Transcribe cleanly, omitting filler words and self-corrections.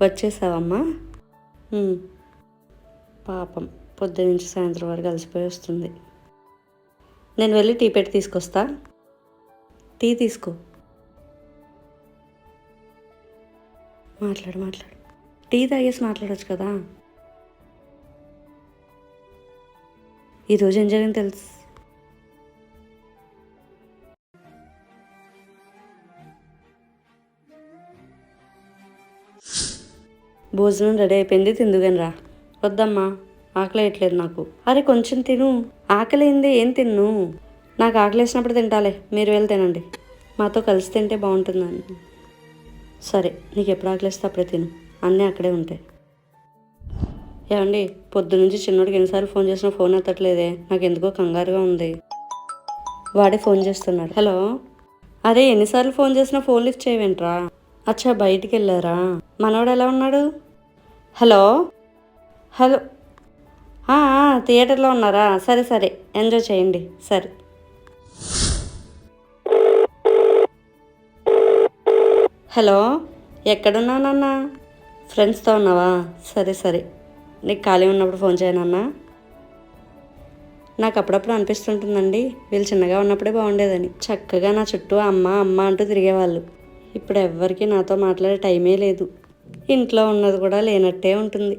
వచ్చేసావమ్మా? పాపం పొద్దు నుంచి సాయంత్రం వరకు కలిసిపోయి వస్తుంది. నేను వెళ్ళి టీ పెట్టి తీసుకొస్తా. టీ తీసుకో. మాట్లాడు. టీ తాగేసి మాట్లాడవచ్చు కదా. ఈరోజు ఏం జరిగింది తెలుసు? భోజనం రెడీ అయిపోయింది, తిందుగాని రా. వద్దమ్మా, ఆకలి వేయట్లేదు నాకు. అరే కొంచెం తిను. ఆకలి అయింది, ఏం తిన్ను? నాకు ఆకలి వేసినప్పుడు తింటాలే, మీరు వెళ్ళి తినండి. మాతో కలిసి తింటే బాగుంటుందని. సరే, నీకు ఎప్పుడు ఆకలి వేస్తే అప్పుడే తిను, అన్నీ అక్కడే ఉంటాయి. ఏమండి, పొద్దు నుంచి చిన్నోడికి ఎన్నిసార్లు ఫోన్ చేసినా ఫోన్ ఎత్తట్లేదే. నాకు ఎందుకో కంగారుగా ఉంది. వాడే ఫోన్ చేస్తున్నాడు. హలో. అరే ఎన్నిసార్లు ఫోన్ చేసినా ఫోన్ లిఫ్ట్ చేయవేంట్రా? అచ్చా, బయటికి వెళ్ళారా? మనోడు ఎలా ఉన్నాడు? హలో. థియేటర్లో ఉన్నారా? సరే ఎంజాయ్ చేయండి. సరే. హలో, ఎక్కడున్నానన్నా? ఫ్రెండ్స్తో ఉన్నావా? సరే. నీకు ఖాళీ ఉన్నప్పుడు ఫోన్ చేయనన్నా. నాకు అప్పుడప్పుడు అనిపిస్తుంటుందండి, వీళ్ళు చిన్నగా ఉన్నప్పుడే బాగుండేదని. చక్కగా నా చుట్టూ అమ్మ అంటూ తిరిగేవాళ్ళు. ఇప్పుడు ఎవ్వరికీ నాతో మాట్లాడే టైమే లేదు. ఇంట్లో ఉన్నది కూడా లేనట్టే ఉంటుంది.